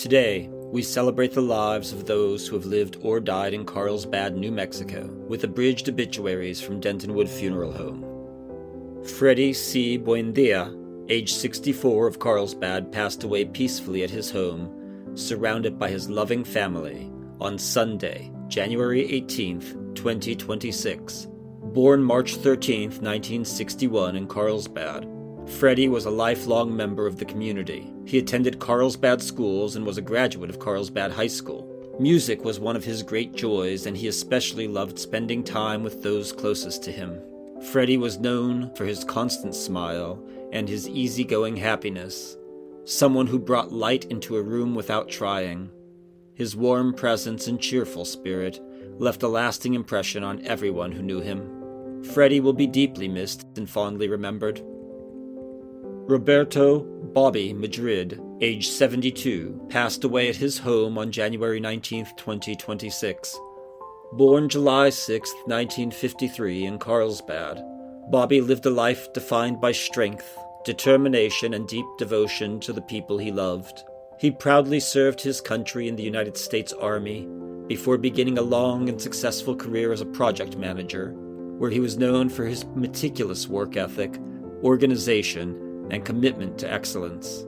Today, we celebrate the lives of those who have lived or died in Carlsbad, New Mexico, with abridged obituaries from Denton-Wood Funeral Home. Freddie C. Buendia, age 64 of Carlsbad, passed away peacefully at his home, surrounded by his loving family, on Sunday, January 18, 2026. Born March 13, 1961 in Carlsbad, Freddie was a lifelong member of the community. He attended Carlsbad schools and was a graduate of Carlsbad High School. Music was one of his great joys, and he especially loved spending time with those closest to him. Freddie was known for his constant smile and his easygoing happiness, someone who brought light into a room without trying. His warm presence and cheerful spirit left a lasting impression on everyone who knew him. Freddie will be deeply missed and fondly remembered. Roberto Bobby Madrid, age 72, passed away at his home on January 19, 2026. Born July 6, 1953 in Carlsbad, Bobby lived a life defined by strength, determination, and deep devotion to the people he loved. He proudly served his country in the United States Army before beginning a long and successful career as a project manager, where he was known for his meticulous work ethic, organization, and commitment to excellence.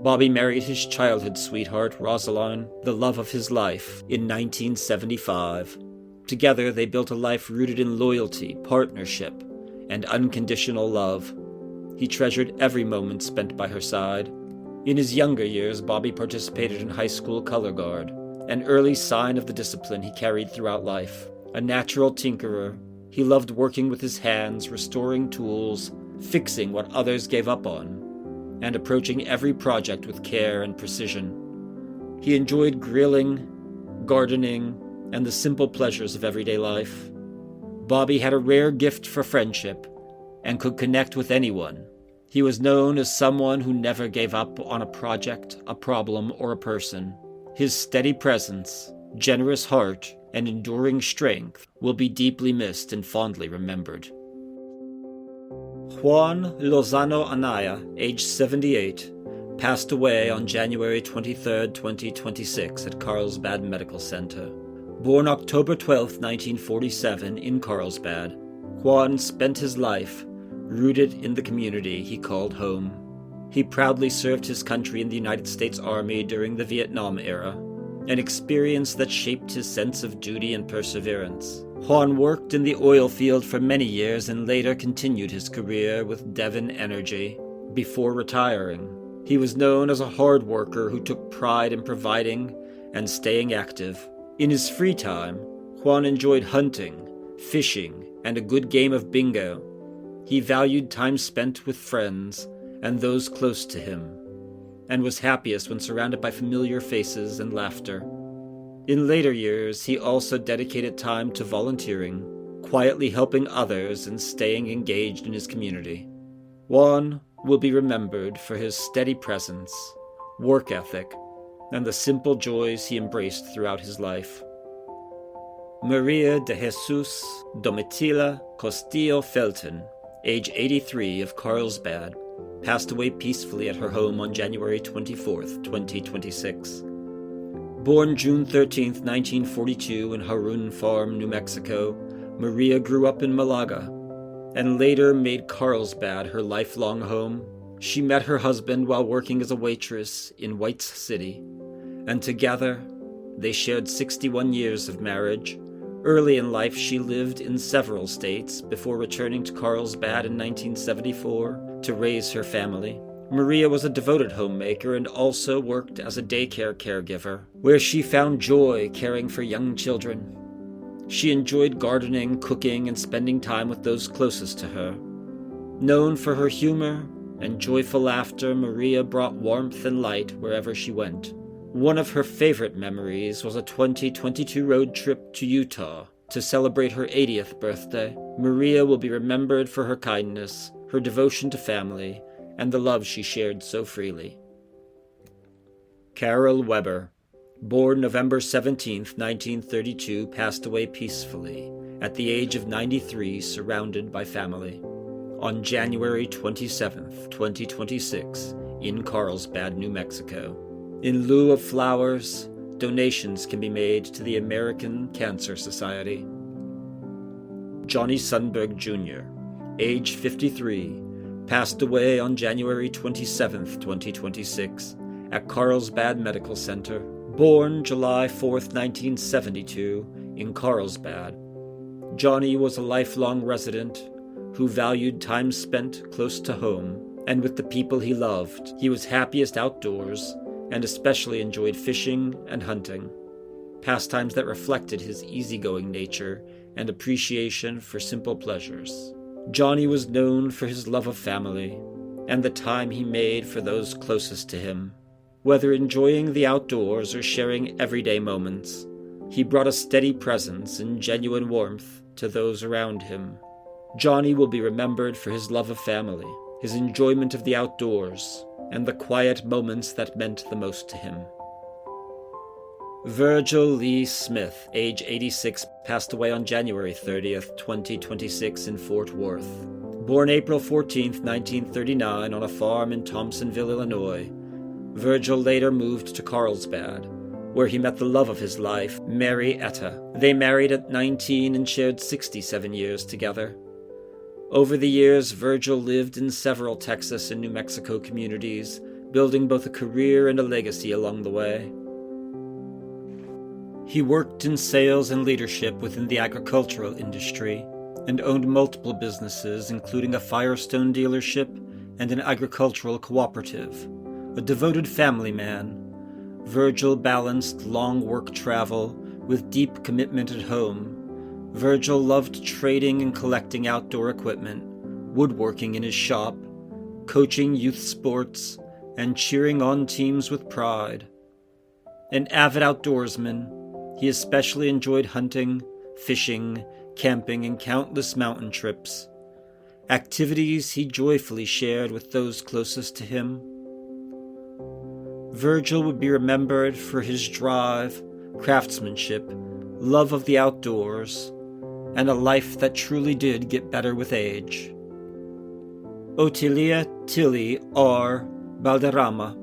Bobby married his childhood sweetheart, Rosaline, the love of his life, in 1975. Together, they built a life rooted in loyalty, partnership, and unconditional love. He treasured every moment spent by her side. In his younger years, Bobby participated in high school color guard, an early sign of the discipline he carried throughout life. A natural tinkerer, he loved working with his hands, restoring tools, fixing what others gave up on, and approaching every project with care and precision. He enjoyed grilling, gardening, and the simple pleasures of everyday life. Bobby had a rare gift for friendship and could connect with anyone. He was known as someone who never gave up on a project, a problem, or a person. His steady presence, generous heart, and enduring strength will be deeply missed and fondly remembered. Juan Lozano Anaya, age 78, passed away on January 23, 2026 at Carlsbad Medical Center. Born October 12, 1947 in Carlsbad, Juan spent his life rooted in the community he called home. He proudly served his country in the United States Army during the Vietnam era, an experience that shaped his sense of duty and perseverance. Juan worked in the oil field for many years and later continued his career with Devon Energy before retiring. He was known as a hard worker who took pride in providing and staying active. In his free time, Juan enjoyed hunting, fishing, and a good game of bingo. He valued time spent with friends and those close to him, and was happiest when surrounded by familiar faces and laughter. In later years, he also dedicated time to volunteering, quietly helping others and staying engaged in his community. Juan will be remembered for his steady presence, work ethic, and the simple joys he embraced throughout his life. Maria de Jesus Domitila Castillo Felton, age 83 of Carlsbad, passed away peacefully at her home on January 24, 2026. Born June 13, 1942 in Harun Farm, New Mexico, Maria grew up in Malaga and later made Carlsbad her lifelong home. She met her husband while working as a waitress in White's City, and together they shared 61 years of marriage. Early in life, she lived in several states before returning to Carlsbad in 1974 to raise her family. Maria was a devoted homemaker and also worked as a daycare caregiver, where she found joy caring for young children. She enjoyed gardening, cooking, and spending time with those closest to her. Known for her humor and joyful laughter, Maria brought warmth and light wherever she went. One of her favorite memories was a 2022 road trip to Utah to celebrate her 80th birthday. Maria will be remembered for her kindness, her devotion to family, and the love she shared so freely. Carol Weber, born November 17, 1932, passed away peacefully at the age of 93, surrounded by family. On January 27, 2026, in Carlsbad, New Mexico. In lieu of flowers, donations can be made to the American Cancer Society. Johnny Sundberg Jr., age 53, passed away on January 27, 2026, at Carlsbad Medical Center. Born July 4, 1972, in Carlsbad, Johnny was a lifelong resident who valued time spent close to home and with the people he loved. He was happiest outdoors and especially enjoyed fishing and hunting, pastimes that reflected his easygoing nature and appreciation for simple pleasures. Johnny was known for his love of family and the time he made for those closest to him. Whether enjoying the outdoors or sharing everyday moments, he brought a steady presence and genuine warmth to those around him. Johnny will be remembered for his love of family, his enjoyment of the outdoors, and the quiet moments that meant the most to him. Virgil Lee Smith, age 86, passed away on January 30th, 2026 in Fort Worth. Born April 14th, 1939 on a farm in Thompsonville, Illinois, Virgil later moved to Carlsbad, where he met the love of his life, Mary Etta. They married at 19 and shared 67 years together. Over the years, Virgil lived in several Texas and New Mexico communities, building both a career and a legacy along the way. He worked in sales and leadership within the agricultural industry and owned multiple businesses, including a Firestone dealership and an agricultural cooperative. A devoted family man, Virgil balanced long work travel with deep commitment at home. Virgil loved trading and collecting outdoor equipment, woodworking in his shop, coaching youth sports, and cheering on teams with pride. An avid outdoorsman, he especially enjoyed hunting, fishing, camping, and countless mountain trips, activities he joyfully shared with those closest to him. Virgil would be remembered for his drive, craftsmanship, love of the outdoors, and a life that truly did get better with age. Otilia Tilly R. Balderrama,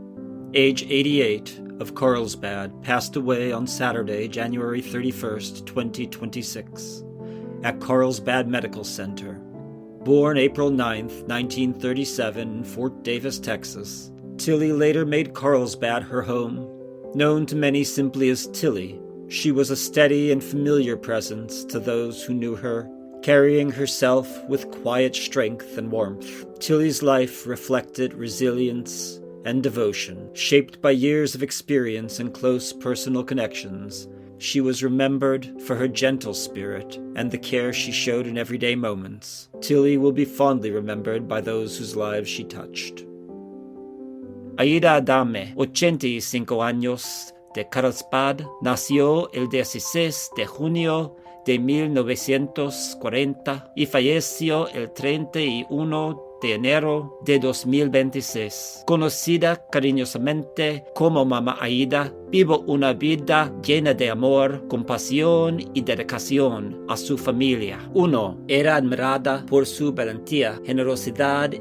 age 88, of Carlsbad, passed away on Saturday, January 31st, 2026, at Carlsbad Medical Center. Born April 9th, 1937 in Fort Davis, Texas, Tilly later made Carlsbad her home. Known to many simply as Tilly, she was a steady and familiar presence to those who knew her, carrying herself with quiet strength and warmth. Tilly's life reflected resilience and devotion. Shaped by years of experience and close personal connections, she was remembered for her gentle spirit and the care she showed in everyday moments. Tilly will be fondly remembered by those whose lives she touched. Aida Adame, 85 años, de Carlsbad, nació el 16 de junio de 1940 y falleció el 31 de enero de 2026. Conocida cariñosamente como Mamá Aida, vivió una vida llena de amor, compasión y dedicación a su familia. 1. Era admirada por su valentía, generosidad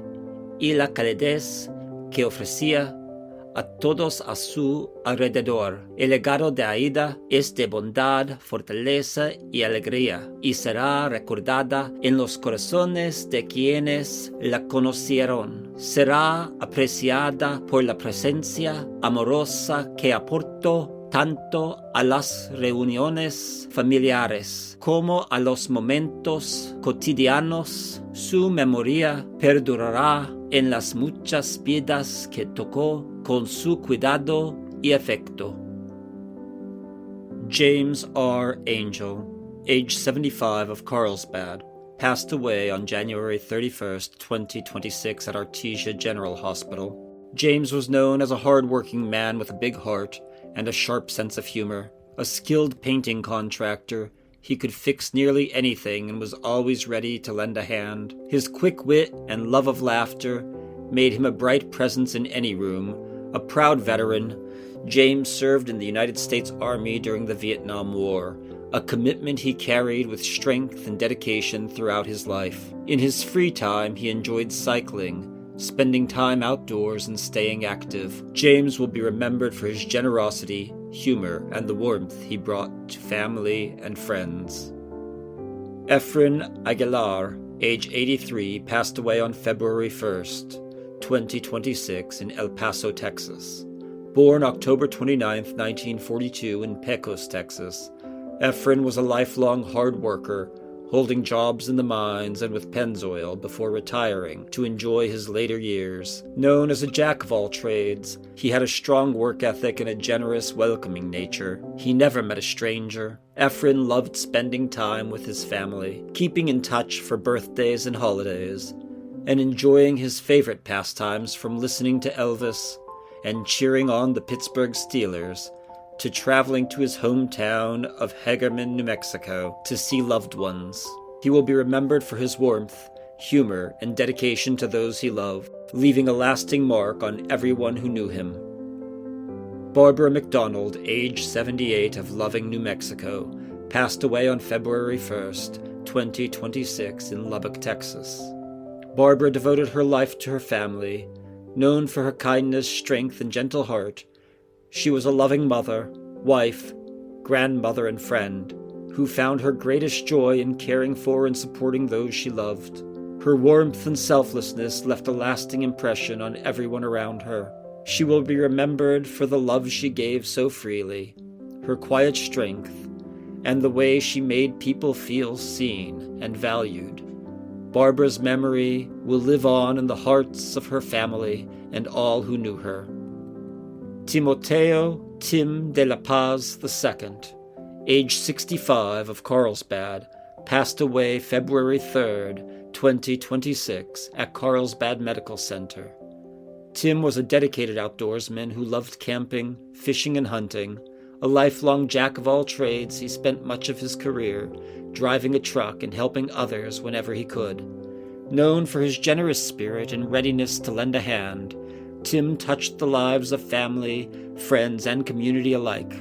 y la calidez que ofrecía a todos a su alrededor. El legado de Aida es de bondad, fortaleza y alegría, y será recordada en los corazones de quienes la conocieron. Será apreciada por la presencia amorosa que aportó tanto a las reuniones familiares como a los momentos cotidianos. Su memoria perdurará en las muchas vidas que tocó con su cuidado y afecto. James R. Angel, age 75, of Carlsbad, passed away on January 31st, 2026 at Artesia General Hospital. James was known as a hard-working man with a big heart and a sharp sense of humor. A skilled painting contractor, he could fix nearly anything and was always ready to lend a hand. His quick wit and love of laughter made him a bright presence in any room. A proud veteran, James served in the United States Army during the Vietnam War, a commitment he carried with strength and dedication throughout his life. In his free time, he enjoyed cycling, spending time outdoors and staying active. James will be remembered for his generosity, humor, and the warmth he brought to family and friends. Efren Aguilar, age 83, passed away on February 1st, 2026 in El Paso, Texas. Born October 29, 1942 in Pecos, Texas, Efren was a lifelong hard worker, holding jobs in the mines and with Pennzoil before retiring to enjoy his later years. Known as a jack of all trades, he had a strong work ethic and a generous, welcoming nature. He never met a stranger. Efren loved spending time with his family, keeping in touch for birthdays and holidays, and enjoying his favorite pastimes from listening to Elvis and cheering on the Pittsburgh Steelers to traveling to his hometown of Hagerman, New Mexico, to see loved ones. He will be remembered for his warmth, humor, and dedication to those he loved, leaving a lasting mark on everyone who knew him. Barbara McDonald, age 78, of Loving, New Mexico, passed away on February 1st, 2026 in Lubbock, Texas. Barbara devoted her life to her family. Known for her kindness, strength, and gentle heart, she was a loving mother, wife, grandmother, and friend, who found her greatest joy in caring for and supporting those she loved. Her warmth and selflessness left a lasting impression on everyone around her. She will be remembered for the love she gave so freely, her quiet strength, and the way she made people feel seen and valued. Barbara's memory will live on in the hearts of her family and all who knew her. Timoteo Tim de la Paz II, age 65, of Carlsbad, passed away February 3rd, 2026 at Carlsbad Medical Center. Tim was a dedicated outdoorsman who loved camping, fishing, and hunting. A lifelong jack of all trades, he spent much of his career driving a truck and helping others whenever he could. Known for his generous spirit and readiness to lend a hand, Tim touched the lives of family, friends, and community alike.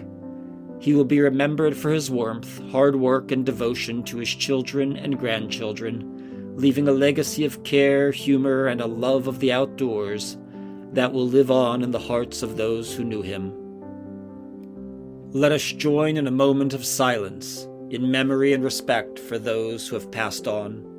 He will be remembered for his warmth, hard work, and devotion to his children and grandchildren, leaving a legacy of care, humor, and a love of the outdoors that will live on in the hearts of those who knew him. Let us join in a moment of silence, in memory and respect for those who have passed on.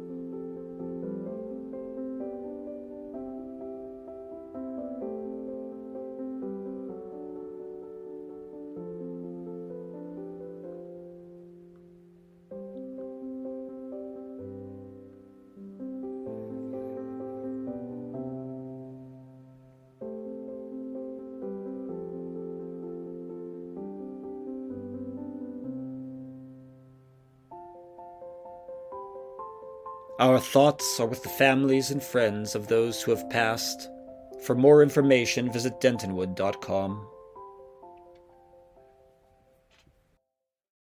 Our thoughts are with the families and friends of those who have passed. For more information, visit Denton-Wood.com.